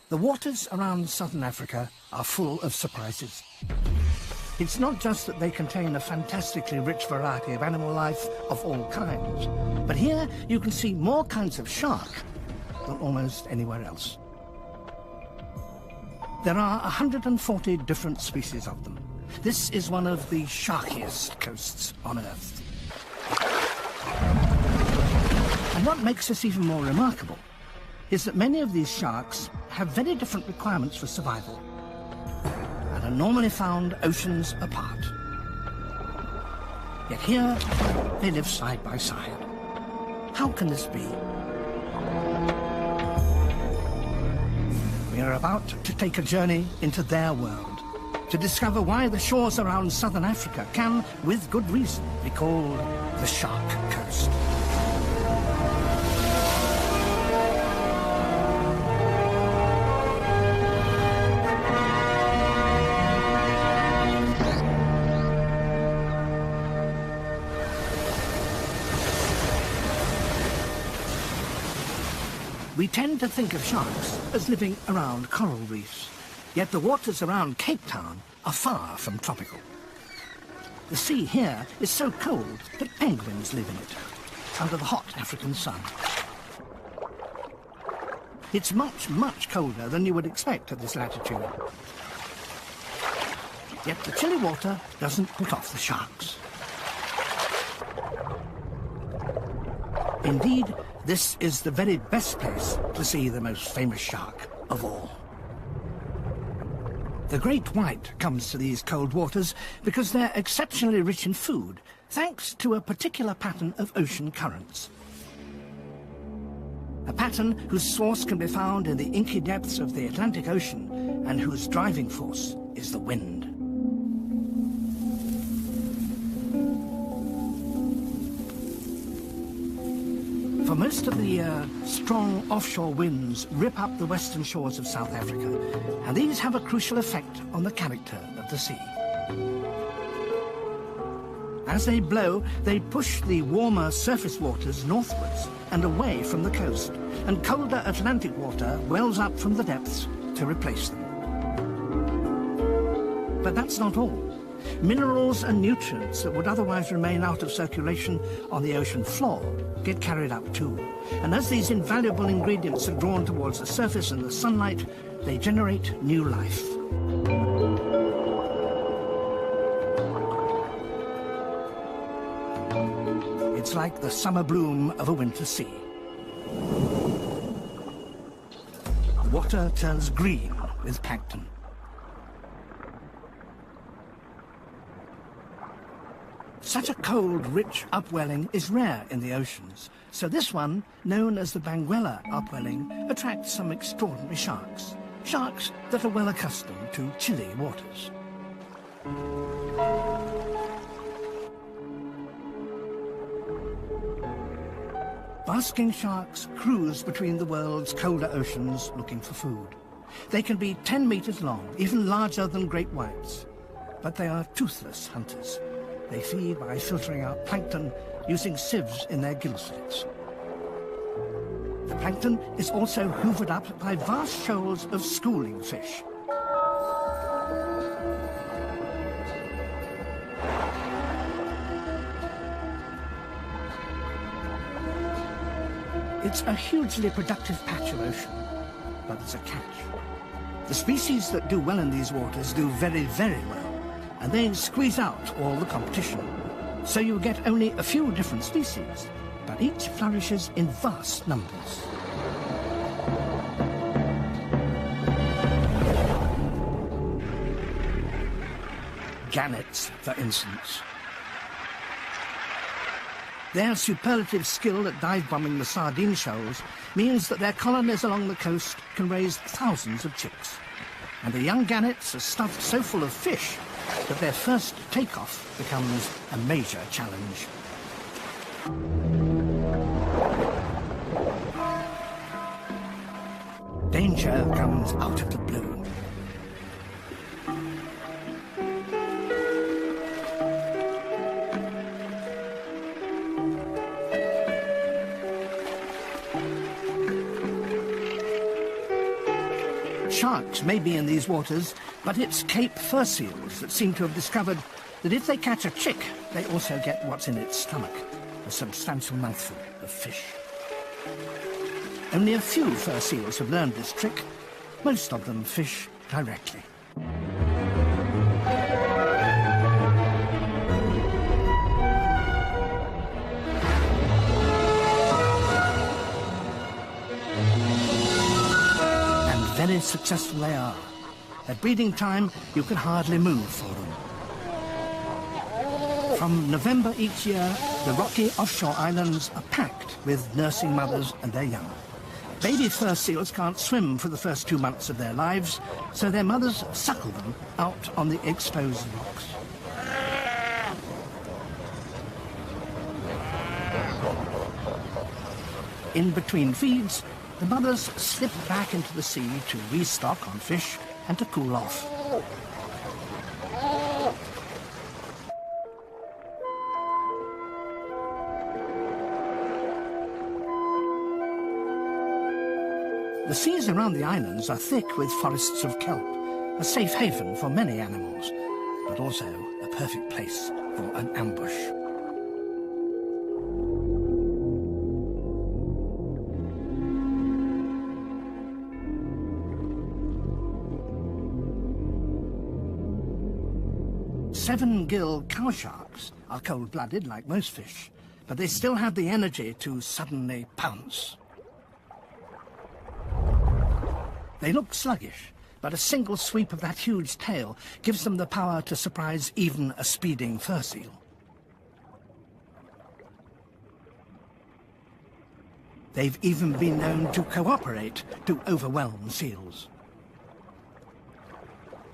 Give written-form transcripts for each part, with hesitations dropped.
The waters around southern Africa are full of surprises. It's not just that they contain a fantastically rich variety of animal life of all kinds, but here you can see more kinds of shark than almost anywhere else. There are 140 different species of them. This is one of the sharkiest coasts on Earth. And what makes this even more remarkable is that many of these sharks have very different requirements for survival and are normally found oceans apart. Yet here, they live side by side. How can this be? We are about to take a journey into their world to discover why the shores around southern Africa can, with good reason, be called the Shark Coast. We tend to think of sharks as living around coral reefs, yet the waters around Cape Town are far from tropical. The sea here is so cold that penguins live in it, under the hot African sun. It's much, much colder than you would expect at this latitude. Yet the chilly water doesn't put off the sharks. Indeed, this is the very best place to see the most famous shark of all. The great white comes to these cold waters because they're exceptionally rich in food, thanks to a particular pattern of ocean currents. A pattern whose source can be found in the inky depths of the Atlantic Ocean and whose driving force is the wind. For most of the year, strong offshore winds rip up the western shores of South Africa, and these have a crucial effect on the character of the sea. As they blow, they push the warmer surface waters northwards and away from the coast, and colder Atlantic water wells up from the depths to replace them. But that's not all. Minerals and nutrients that would otherwise remain out of circulation on the ocean floor get carried up too. And as these invaluable ingredients are drawn towards the surface and the sunlight, they generate new life. It's like the summer bloom of a winter sea. The water turns green with plankton. Such a cold, rich upwelling is rare in the oceans, so this one, known as the Benguela upwelling, attracts some extraordinary sharks. Sharks that are well accustomed to chilly waters. Basking sharks cruise between the world's colder oceans looking for food. They can be 10 meters long, even larger than great whites, but they are toothless hunters. They feed by filtering out plankton using sieves in their gill slits. The plankton is also hoovered up by vast shoals of schooling fish. It's a hugely productive patch of ocean, but there's a catch. The species that do well in these waters do very, very well, and they squeeze out all the competition. So you get only a few different species, but each flourishes in vast numbers. Gannets, for instance. Their superlative skill at dive-bombing the sardine shoals means that their colonies along the coast can raise thousands of chicks. And the young gannets are stuffed so full of fish that their first takeoff becomes a major challenge. Danger comes out of the blue. Sharks may be in these waters, but it's Cape fur seals that seem to have discovered that if they catch a chick, they also get what's in its stomach, a substantial mouthful of fish. Only a few fur seals have learned this trick. Most of them fish directly. And very successful they are. At breeding time, you can hardly move for them. From November each year, the rocky offshore islands are packed with nursing mothers and their young. Baby fur seals can't swim for the first 2 months of their lives, so their mothers suckle them out on the exposed rocks. In between feeds, the mothers slip back into the sea to restock on fish and to cool off. The seas around the islands are thick with forests of kelp, a safe haven for many animals, but also a perfect place for an ambush. Seven-gill cow sharks are cold-blooded like most fish, but they still have the energy to suddenly pounce. They look sluggish, but a single sweep of that huge tail gives them the power to surprise even a speeding fur seal. They've even been known to cooperate to overwhelm seals.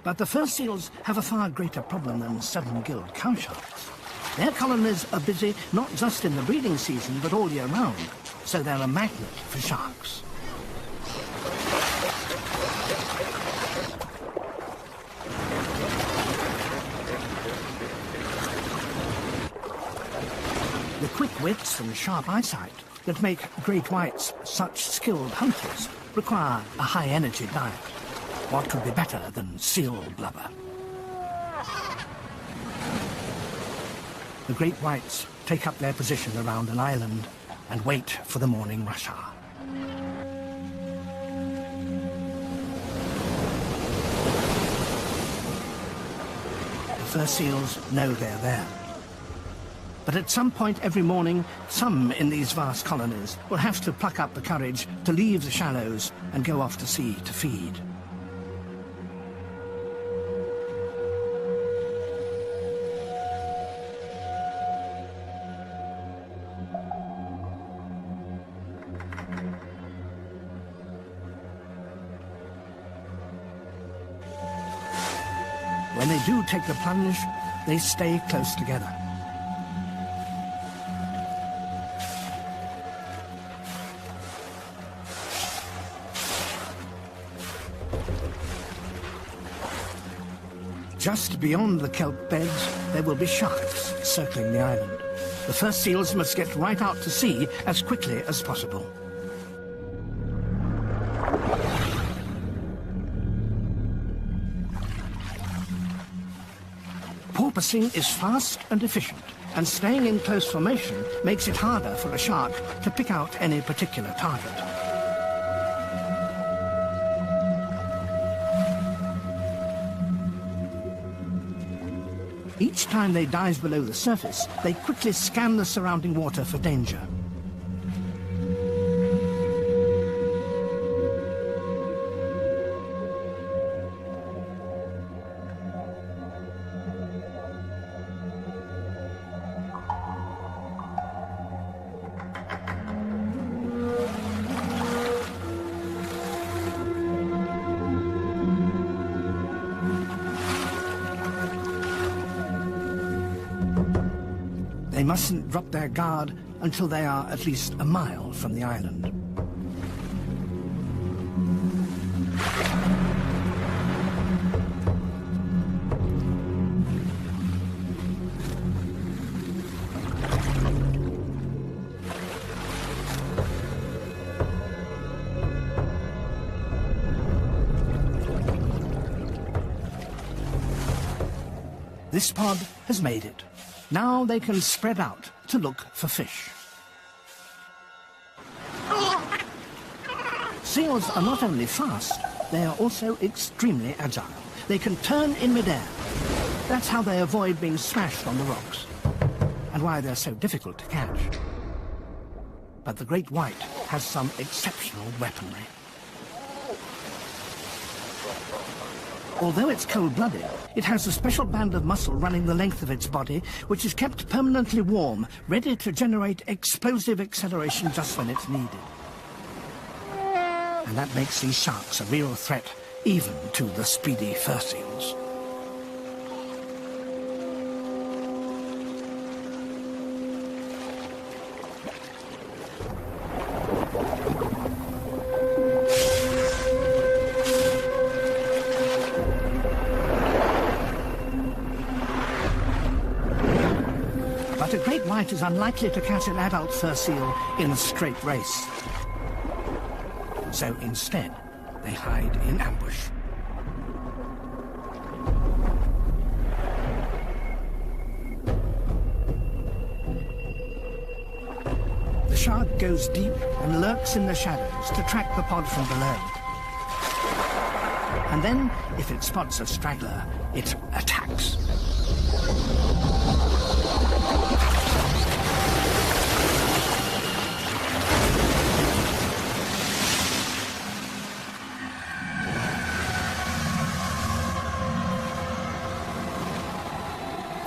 But the fur seals have a far greater problem than seven-gilled cow sharks. Their colonies are busy not just in the breeding season, but all year round, so they're a magnet for sharks. The quick wits and sharp eyesight that make great whites such skilled hunters require a high-energy diet. What could be better than seal blubber? The great whites take up their position around an island and wait for the morning rush hour. The fur seals know they're there. But at some point every morning, some in these vast colonies will have to pluck up the courage to leave the shallows and go off to sea to feed. When they do take the plunge, they stay close together. Just beyond the kelp beds, there will be sharks circling the island. The fur seals must get right out to sea as quickly as possible. Porpoising is fast and efficient, and staying in close formation makes it harder for a shark to pick out any particular target. Each time they dive below the surface, they quickly scan the surrounding water for danger. They mustn't drop their guard until they are at least a mile from the island. This pod has made it. Now they can spread out to look for fish. Seals are not only fast, they are also extremely agile. They can turn in midair. That's how they avoid being smashed on the rocks, and why they're so difficult to catch. But the great white has some exceptional weaponry. Although it's cold-blooded, it has a special band of muscle running the length of its body, which is kept permanently warm, ready to generate explosive acceleration just when it's needed. And that makes these sharks a real threat, even to the speedy fur seals. But a great white is unlikely to catch an adult fur seal in a straight race. So instead, they hide in ambush. The shark goes deep and lurks in the shadows to track the pod from below. And then, if it spots a straggler, it attacks.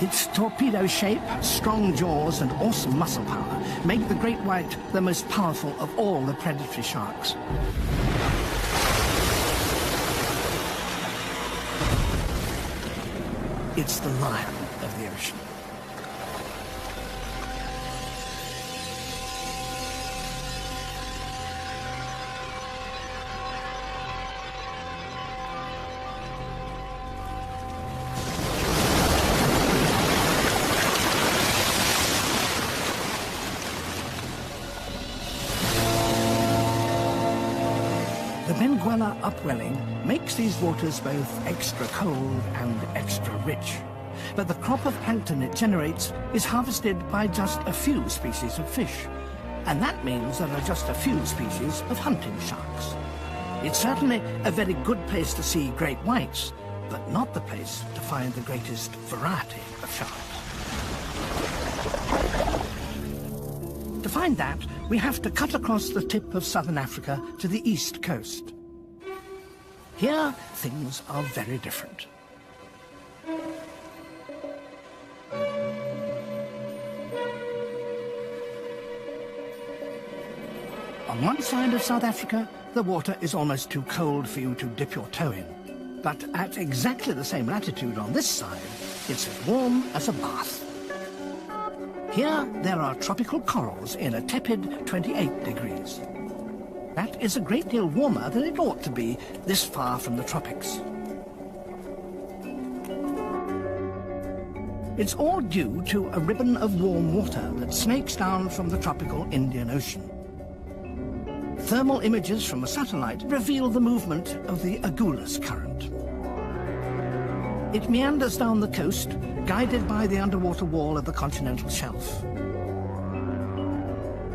Its torpedo shape, strong jaws and awesome muscle power make the great white the most powerful of all the predatory sharks. It's the lion of the ocean. The Benguela upwelling makes these waters both extra cold and extra rich. But the crop of plankton it generates is harvested by just a few species of fish. And that means there are just a few species of hunting sharks. It's certainly a very good place to see great whites, but not the place to find the greatest variety of sharks. To find that, we have to cut across the tip of southern Africa to the east coast. Here, things are very different. On one side of South Africa, the water is almost too cold for you to dip your toe in. But at exactly the same latitude on this side, it's as warm as a bath. Here, there are tropical corals in a tepid 28 degrees. That is a great deal warmer than it ought to be this far from the tropics. It's all due to a ribbon of warm water that snakes down from the tropical Indian Ocean. Thermal images from a satellite reveal the movement of the Agulhas current. It meanders down the coast, guided by the underwater wall of the continental shelf.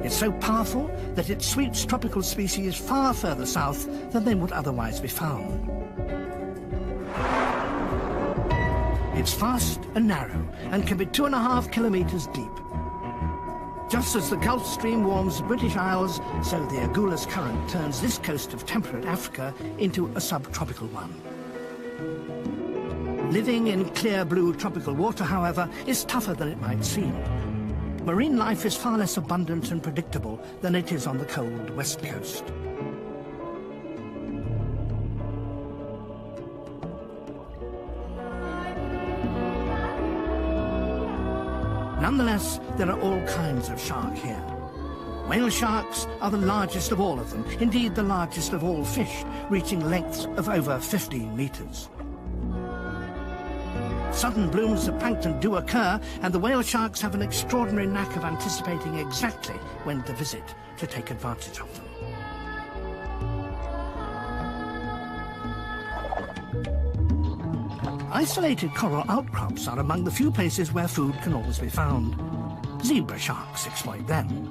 It's so powerful that it sweeps tropical species far further south than they would otherwise be found. It's fast and narrow and can be 2.5 kilometers deep. Just as the Gulf Stream warms the British Isles, so the Agulhas current turns this coast of temperate Africa into a subtropical one. Living in clear blue tropical water, however, is tougher than it might seem. Marine life is far less abundant and predictable than it is on the cold west coast. Nonetheless, there are all kinds of shark here. Whale sharks are the largest of all of them, indeed the largest of all fish, reaching lengths of over 15 meters. Sudden blooms of plankton do occur, and the whale sharks have an extraordinary knack of anticipating exactly when to visit to take advantage of them. Isolated coral outcrops are among the few places where food can always be found. Zebra sharks exploit them.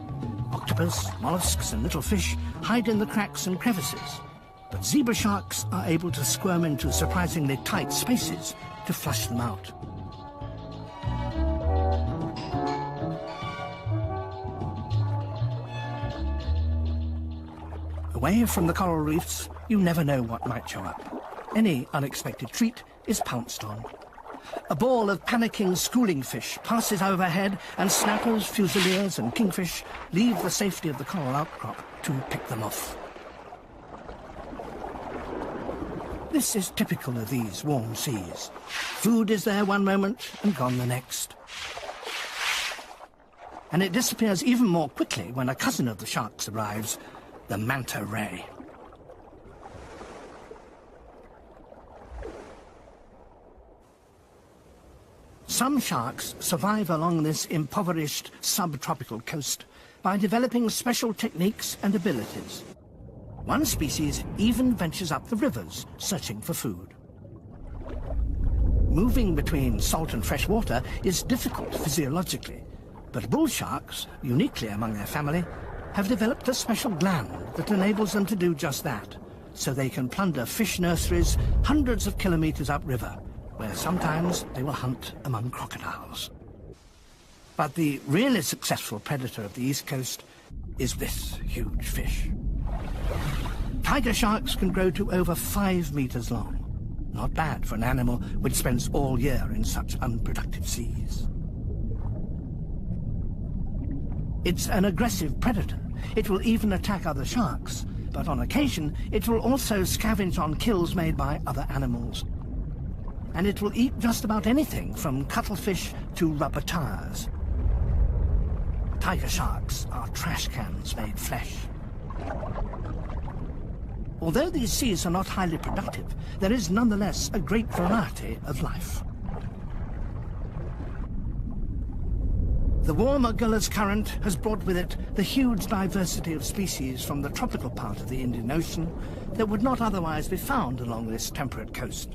Octopus, mollusks and little fish hide in the cracks and crevices. But zebra sharks are able to squirm into surprisingly tight spaces to flush them out. Away from the coral reefs, you never know what might show up. Any unexpected treat is pounced on. A ball of panicking schooling fish passes overhead, and snappers, fusiliers and kingfish leave the safety of the coral outcrop to pick them off. This is typical of these warm seas. Food is there one moment and gone the next. And it disappears even more quickly when a cousin of the sharks arrives, the manta ray. Some sharks survive along this impoverished subtropical coast by developing special techniques and abilities. One species even ventures up the rivers, searching for food. Moving between salt and fresh water is difficult physiologically, but bull sharks, uniquely among their family, have developed a special gland that enables them to do just that, so they can plunder fish nurseries hundreds of kilometers upriver, where sometimes they will hunt among crocodiles. But the really successful predator of the East Coast is this huge fish. Tiger sharks can grow to over 5 meters long. Not bad for an animal which spends all year in such unproductive seas. It's an aggressive predator. It will even attack other sharks, but on occasion it will also scavenge on kills made by other animals. And it will eat just about anything from cuttlefish to rubber tires. Tiger sharks are trash cans made flesh. Although these seas are not highly productive, there is nonetheless a great variety of life. The warm Agulhas current has brought with it the huge diversity of species from the tropical part of the Indian Ocean that would not otherwise be found along this temperate coast.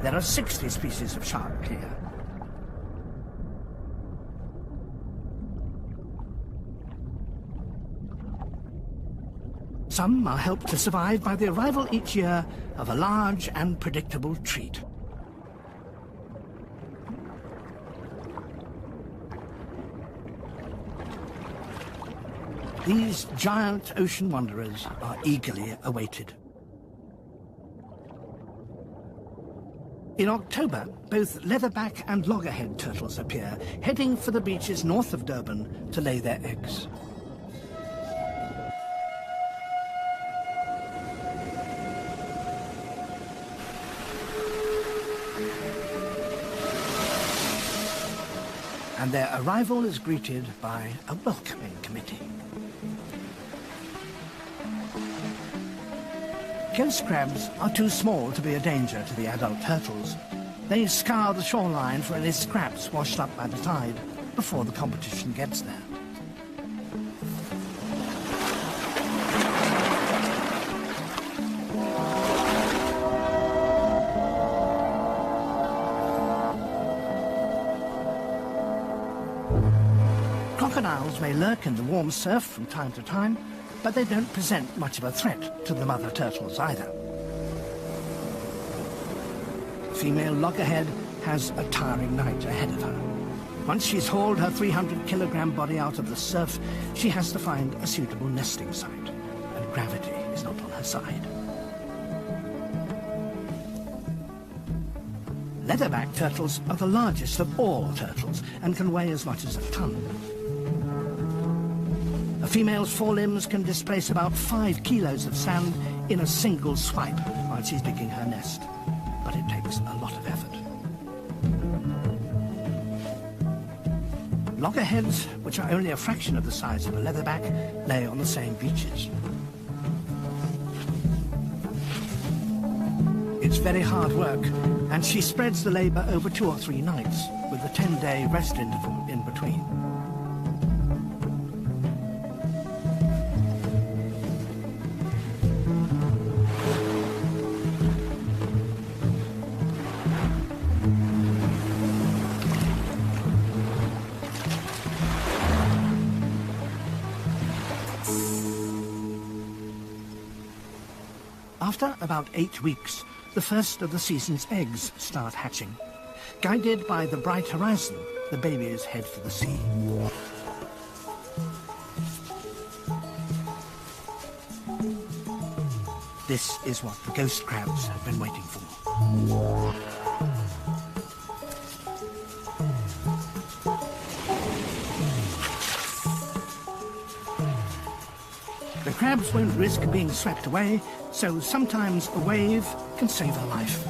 There are 60 species of shark here. Some are helped to survive by the arrival each year of a large and predictable treat. These giant ocean wanderers are eagerly awaited. In October, both leatherback and loggerhead turtles appear, heading for the beaches north of Durban to lay their eggs. And their arrival is greeted by a welcoming committee. Ghost crabs are too small to be a danger to the adult turtles. They scour the shoreline for any scraps washed up by the tide before the competition gets there. Crocodiles may lurk in the warm surf from time to time, but they don't present much of a threat to the mother turtles either. The female loggerhead has a tiring night ahead of her. Once she's hauled her 300-kilogram body out of the surf, she has to find a suitable nesting site, and gravity is not on her side. Leatherback turtles are the largest of all turtles and can weigh as much as a ton. A female's forelimbs can displace about 5 kilos of sand in a single swipe while she's digging her nest, but it takes a lot of effort. Loggerheads, which are only a fraction of the size of a leatherback, lay on the same beaches. It's very hard work, and she spreads the labor over 2 or 3 nights, with a 10-day rest interval in between. After about 8 weeks, the first of the season's eggs start hatching. Guided by the bright horizon, the babies head for the sea. This is what the ghost crabs have been waiting for. The crabs won't risk being swept away, so sometimes a wave can save a life.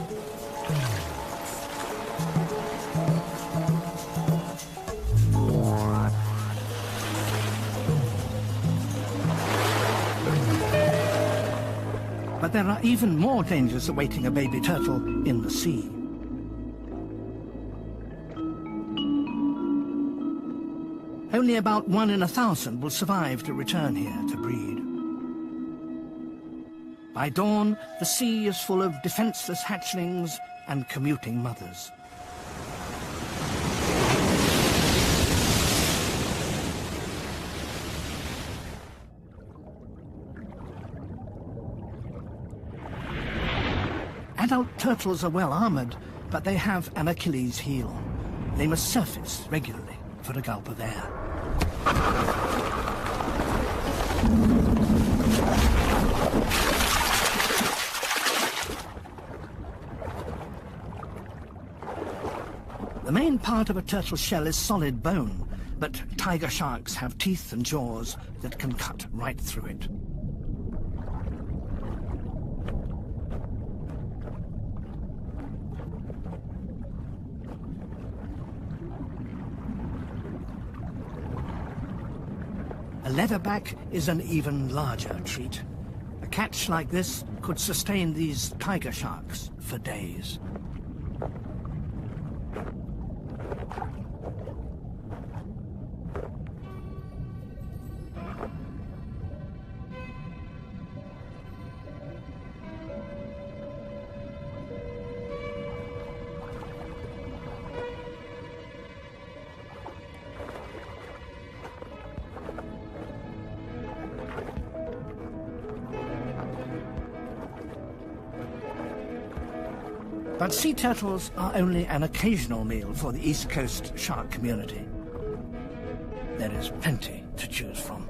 But there are even more dangers awaiting a baby turtle in the sea. Only about 1 in 1,000 will survive to return here to breed. By dawn, the sea is full of defenseless hatchlings and commuting mothers. Adult turtles are well armoured, but they have an Achilles heel. They must surface regularly for a gulp of air. The main part of a turtle's shell is solid bone, but tiger sharks have teeth and jaws that can cut right through it. A leatherback is an even larger treat. A catch like this could sustain these tiger sharks for days. But sea turtles are only an occasional meal for the East Coast shark community. There is plenty to choose from.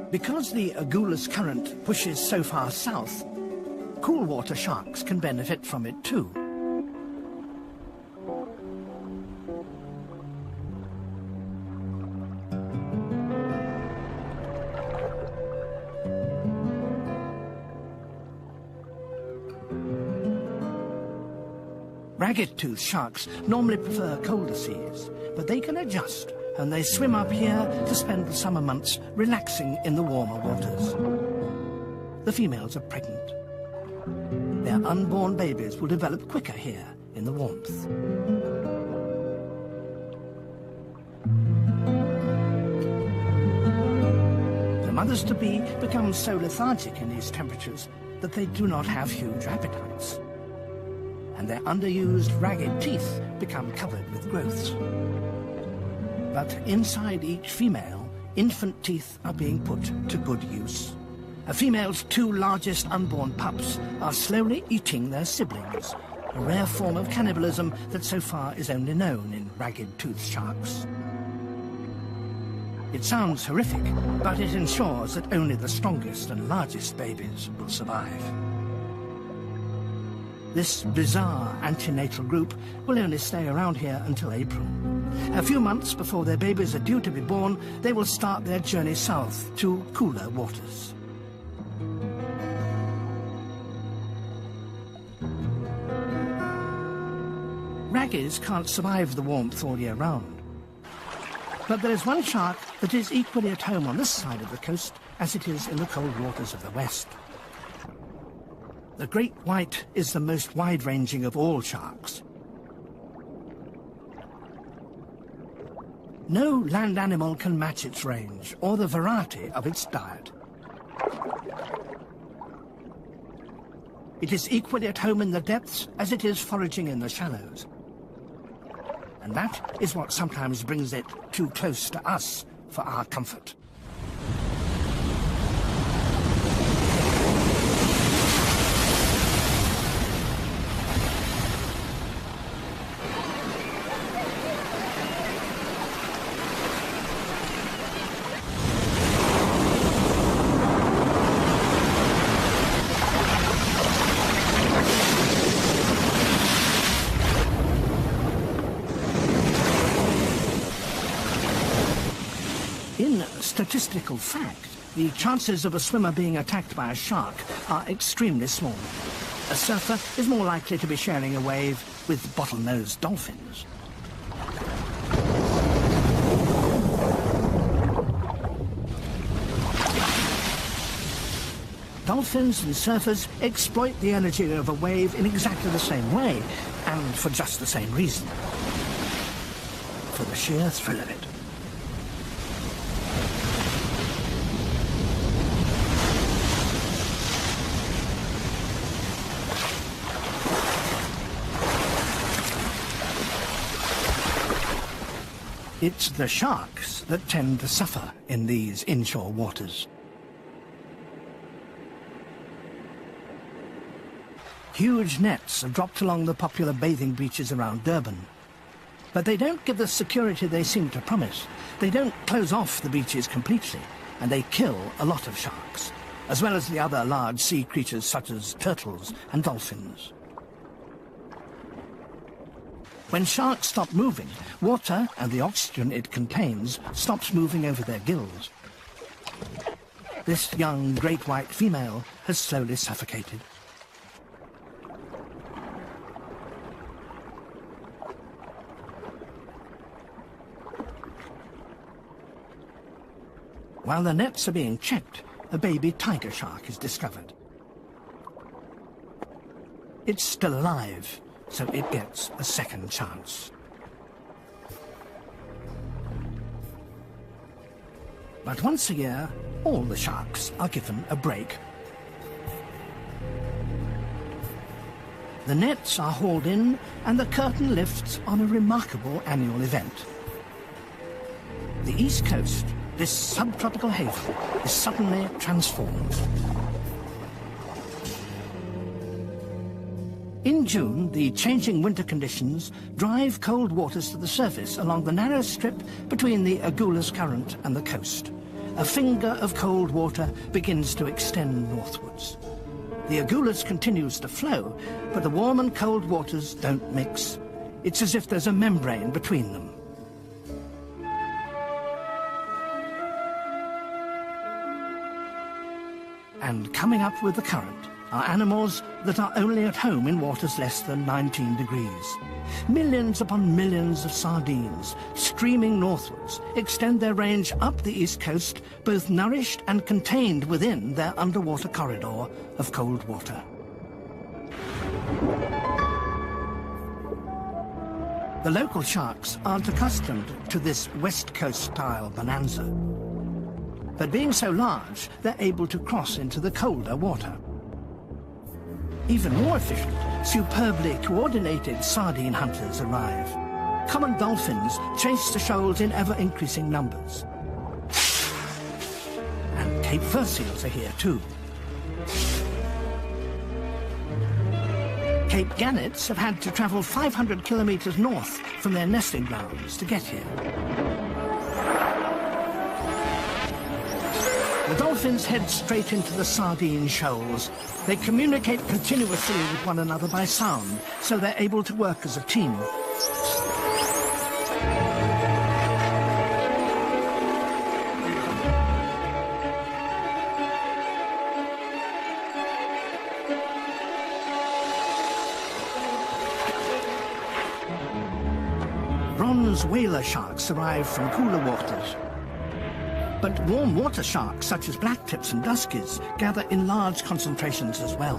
Because the Agulhas current pushes so far south, cool water sharks can benefit from it too. Ragged-toothed sharks normally prefer colder seas, but they can adjust, and they swim up here to spend the summer months relaxing in the warmer waters. The females are pregnant. Their unborn babies will develop quicker here in the warmth. The mothers-to-be become so lethargic in these temperatures that they do not have huge appetites, and their underused ragged teeth become covered with growths. But inside each female, infant teeth are being put to good use. A female's 2 largest unborn pups are slowly eating their siblings, a rare form of cannibalism that so far is only known in ragged-toothed sharks. It sounds horrific, but it ensures that only the strongest and largest babies will survive. This bizarre antenatal group will only stay around here until April. A few months before their babies are due to be born, they will start their journey south to cooler waters. Raggies can't survive the warmth all year round. But there is one shark that is equally at home on this side of the coast as it is in the cold waters of the west. The great white is the most wide-ranging of all sharks. No land animal can match its range or the variety of its diet. It is equally at home in the depths as it is foraging in the shallows. And that is what sometimes brings it too close to us for our comfort. In statistical fact, the chances of a swimmer being attacked by a shark are extremely small. A surfer is more likely to be sharing a wave with bottlenose dolphins. Dolphins and surfers exploit the energy of a wave in exactly the same way, and for just the same reason. For the sheer thrill of it. It's the sharks that tend to suffer in these inshore waters. Huge nets are dropped along the popular bathing beaches around Durban. But they don't give the security they seem to promise. They don't close off the beaches completely, and they kill a lot of sharks, as well as the other large sea creatures such as turtles and dolphins. When sharks stop moving, water and the oxygen it contains stops moving over their gills. This young great white female has slowly suffocated. While the nets are being checked, a baby tiger shark is discovered. It's still alive, so it gets a second chance. But once a year, all the sharks are given a break. The nets are hauled in, and the curtain lifts on a remarkable annual event. The East Coast, this subtropical haven, is suddenly transformed. In June, the changing winter conditions drive cold waters to the surface along the narrow strip between the Agulhas Current and the coast. A finger of cold water begins to extend northwards. The Agulhas continues to flow, but the warm and cold waters don't mix. It's as if there's a membrane between them. And coming up with the current are animals that are only at home in waters less than 19 degrees. Millions upon millions of sardines, streaming northwards, extend their range up the east coast, both nourished and contained within their underwater corridor of cold water. The local sharks aren't accustomed to this west coast-style bonanza. But being so large, they're able to cross into the colder water. Even more efficient, superbly coordinated sardine hunters arrive. Common dolphins chase the shoals in ever-increasing numbers. And Cape fur seals are here too. Cape gannets have had to travel 500 kilometers north from their nesting grounds to get here. The dolphins head straight into the sardine shoals. They communicate continuously with one another by sound, so they're able to work as a team. Bronze whaler sharks arrive from cooler waters. But warm water sharks, such as blacktips and duskies, gather in large concentrations as well.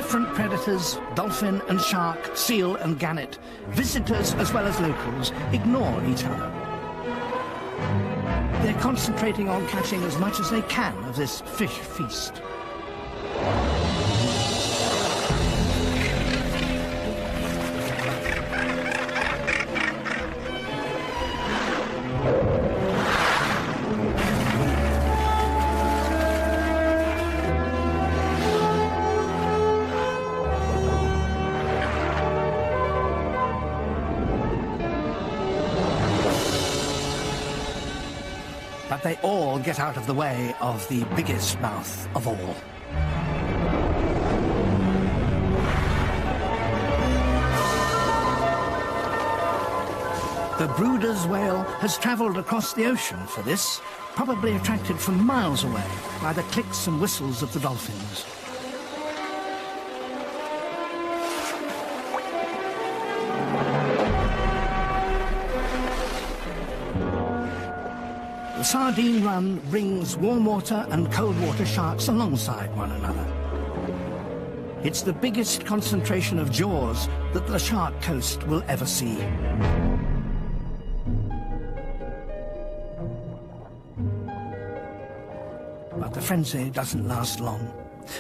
Different predators, dolphin and shark, seal and gannet, visitors as well as locals, ignore each other. They're concentrating on catching as much as they can of this fish feast. But they all get out of the way of the biggest mouth of all. The Brooder's whale has travelled across the ocean for this, probably attracted from miles away by the clicks and whistles of the dolphins. The sardine run brings warm water and cold water sharks alongside one another. It's the biggest concentration of jaws that the shark coast will ever see. But the frenzy doesn't last long.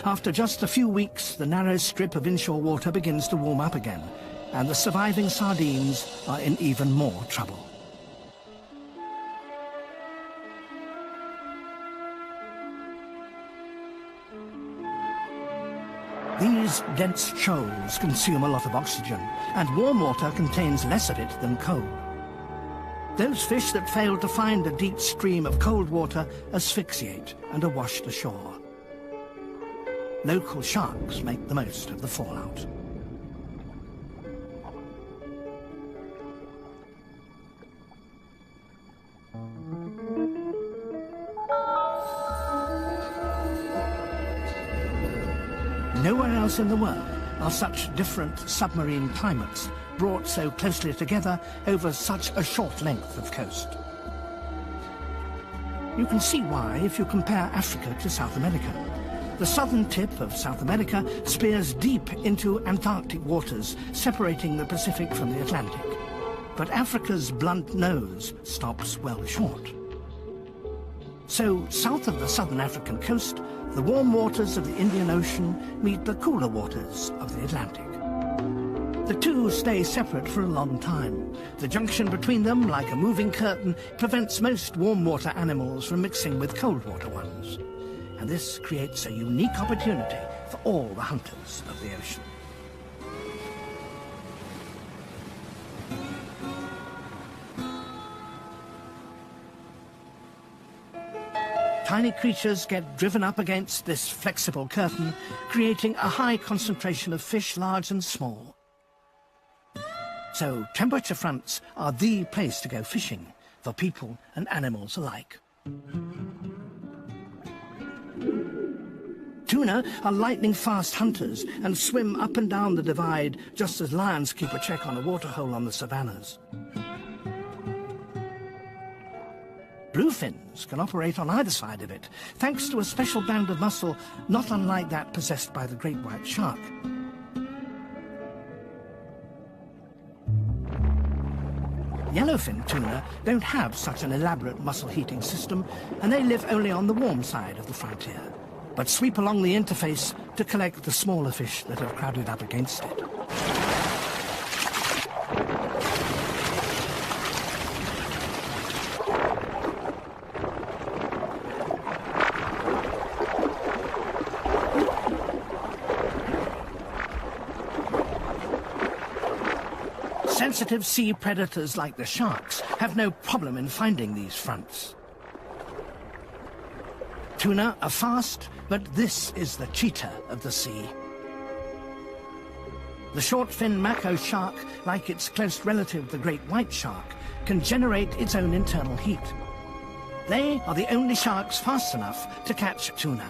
After just a few weeks, the narrow strip of inshore water begins to warm up again, and the surviving sardines are in even more trouble. These dense shoals consume a lot of oxygen, and warm water contains less of it than cold. Those fish that fail to find a deep stream of cold water asphyxiate and are washed ashore. Local sharks make the most of the fallout. Nowhere else in the world are such different submarine climates brought so closely together over such a short length of coast. You can see why if you compare Africa to South America. The southern tip of South America spears deep into Antarctic waters, separating the Pacific from the Atlantic. But Africa's blunt nose stops well short. So, south of the southern African coast, the warm waters of the Indian Ocean meet the cooler waters of the Atlantic. The two stay separate for a long time. The junction between them, like a moving curtain, prevents most warm water animals from mixing with cold water ones. And this creates a unique opportunity for all the hunters of the ocean. Tiny creatures get driven up against this flexible curtain, creating a high concentration of fish, large and small. So temperature fronts are the place to go fishing for people and animals alike. Tuna are lightning-fast hunters and swim up and down the divide just as lions keep a check on a waterhole on the savannas. Bluefins can operate on either side of it, thanks to a special band of muscle not unlike that possessed by the great white shark. Yellowfin tuna don't have such an elaborate muscle-heating system, and they live only on the warm side of the frontier, but sweep along the interface to collect the smaller fish that have crowded up against it. Sensitive sea predators like the sharks have no problem in finding these fronts. Tuna are fast, but this is the cheetah of the sea. The short-fin mako shark, like its close relative the great white shark, can generate its own internal heat. They are the only sharks fast enough to catch tuna.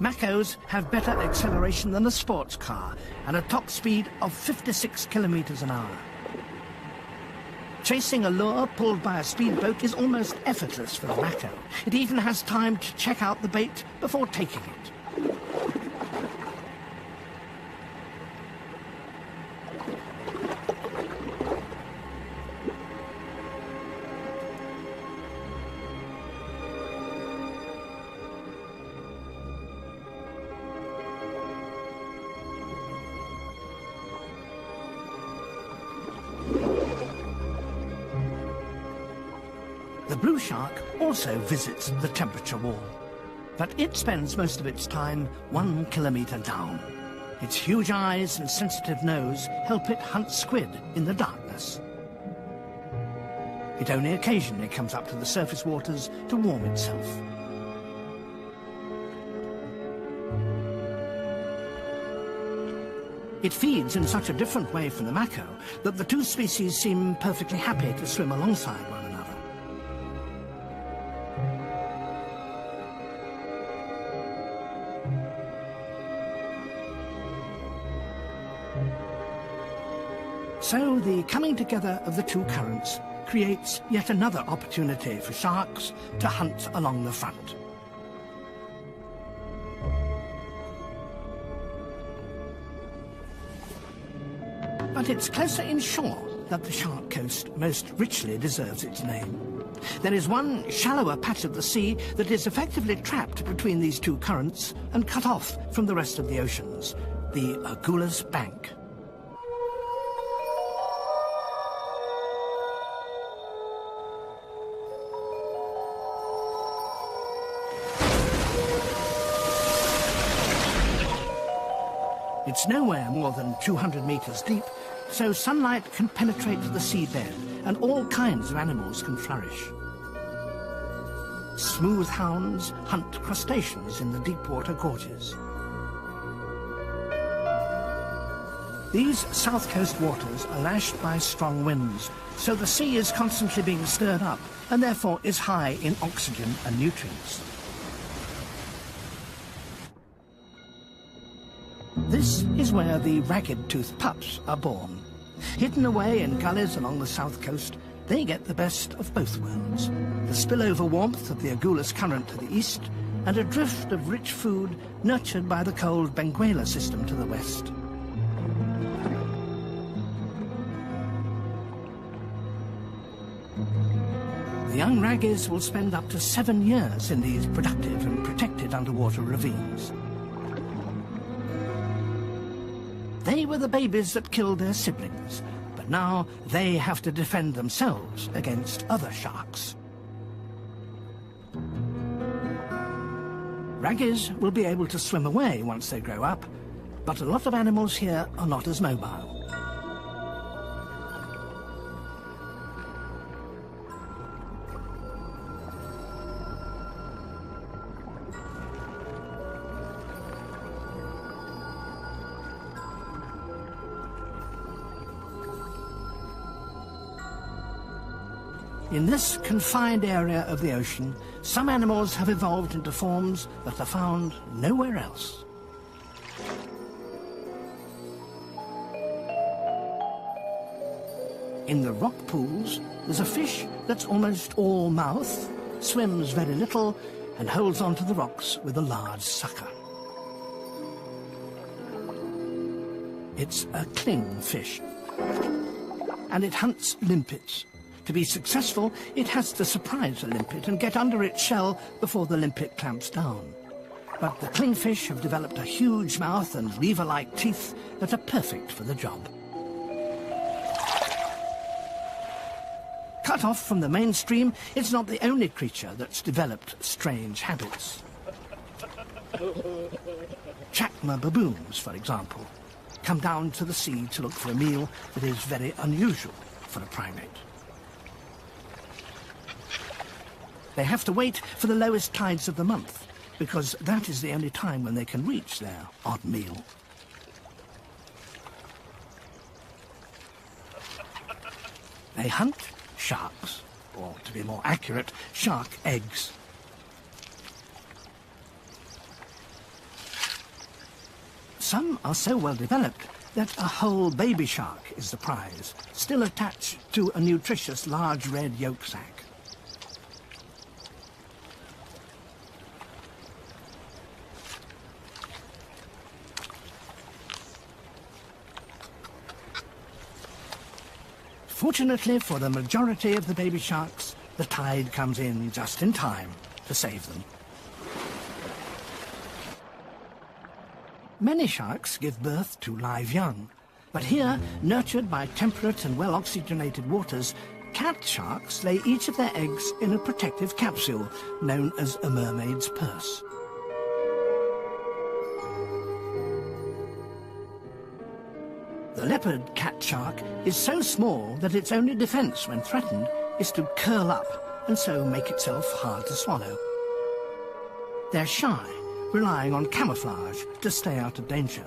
Makos have better acceleration than a sports car and a top speed of 56 kilometers an hour. Chasing a lure pulled by a speedboat is almost effortless for the mako. It even has time to check out the bait before taking it. The blue shark also visits the temperature wall, but it spends most of its time 1 kilometre down. Its huge eyes and sensitive nose help it hunt squid in the darkness. It only occasionally comes up to the surface waters to warm itself. It feeds in such a different way from the mako that the two species seem perfectly happy to swim alongside one another. So the coming together of the two currents creates yet another opportunity for sharks to hunt along the front. But it's closer inshore that the shark coast most richly deserves its name. There is one shallower patch of the sea that is effectively trapped between these two currents and cut off from the rest of the oceans, the Agulhas Bank. It's nowhere more than 200 meters deep, so sunlight can penetrate the seabed and all kinds of animals can flourish. Smooth hounds hunt crustaceans in the deep water gorges. These south coast waters are lashed by strong winds, so the sea is constantly being stirred up and therefore is high in oxygen and nutrients. This is where the ragged-toothed pups are born. Hidden away in gullies along the south coast, they get the best of both worlds. The spillover warmth of the Agulhas current to the east, and a drift of rich food nurtured by the cold Benguela system to the west. The young raggies will spend up to 7 years in these productive and protected underwater ravines. They were the babies that killed their siblings, but now they have to defend themselves against other sharks. Raggies will be able to swim away once they grow up, but a lot of animals here are not as mobile. In this confined area of the ocean, some animals have evolved into forms that are found nowhere else. In the rock pools, there's a fish that's almost all mouth, swims very little, and holds onto the rocks with a large sucker. It's a clingfish, and it hunts limpets. To be successful, it has to surprise a limpet and get under its shell before the limpet clamps down. But the clingfish have developed a huge mouth and lever-like teeth that are perfect for the job. Cut off from the mainstream, it's not the only creature that's developed strange habits. Chacma baboons, for example, come down to the sea to look for a meal that is very unusual for a primate. They have to wait for the lowest tides of the month, because that is the only time when they can reach their odd meal. They hunt sharks, or to be more accurate, shark eggs. Some are so well developed that a whole baby shark is the prize, still attached to a nutritious large red yolk sac. Fortunately for the majority of the baby sharks, the tide comes in just in time to save them. Many sharks give birth to live young, but here, nurtured by temperate and well-oxygenated waters, cat sharks lay each of their eggs in a protective capsule known as a mermaid's purse. The leopard cat shark is so small that its only defense when threatened is to curl up and so make itself hard to swallow. They're shy, relying on camouflage to stay out of danger.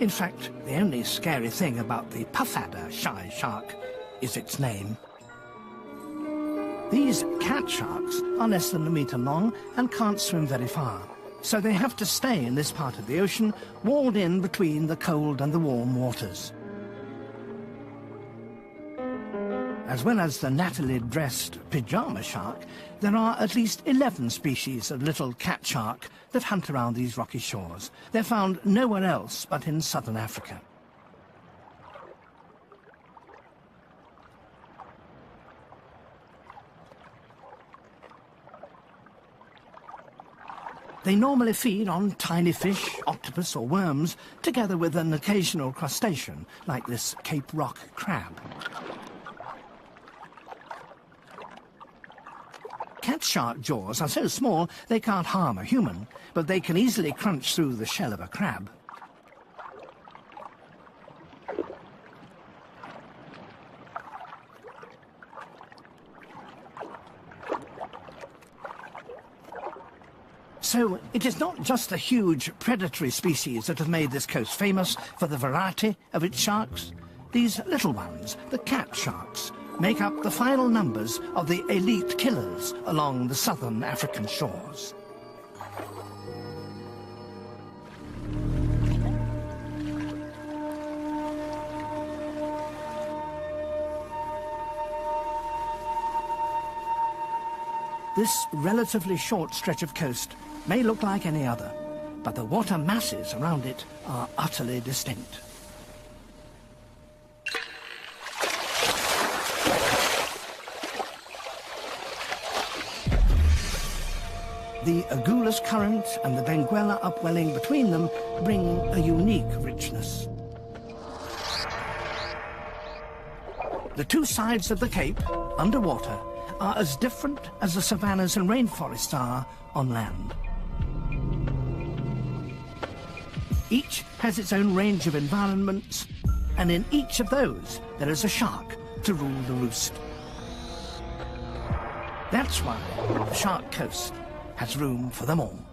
In fact, the only scary thing about the puffadder shy shark is its name. These cat sharks are less than a metre long and can't swim very far, so they have to stay in this part of the ocean, walled in between the cold and the warm waters. As well as the nattily dressed pyjama shark, there are at least 11 species of little cat shark that hunt around these rocky shores. They're found nowhere else but in southern Africa. They normally feed on tiny fish, octopus or worms, together with an occasional crustacean, like this Cape Rock crab. Cat shark jaws are so small they can't harm a human, but they can easily crunch through the shell of a crab. So it is not just the huge predatory species that have made this coast famous for the variety of its sharks. These little ones, the cat sharks, make up the final numbers of the elite killers along the southern African shores. This relatively short stretch of coast may look like any other, but the water masses around it are utterly distinct. The Agulhas current and the Benguela upwelling between them bring a unique richness. The two sides of the Cape, underwater, are as different as the savannas and rainforests are on land. Each has its own range of environments, and in each of those there is a shark to rule the roost. That's why the Shark Coast has room for them all.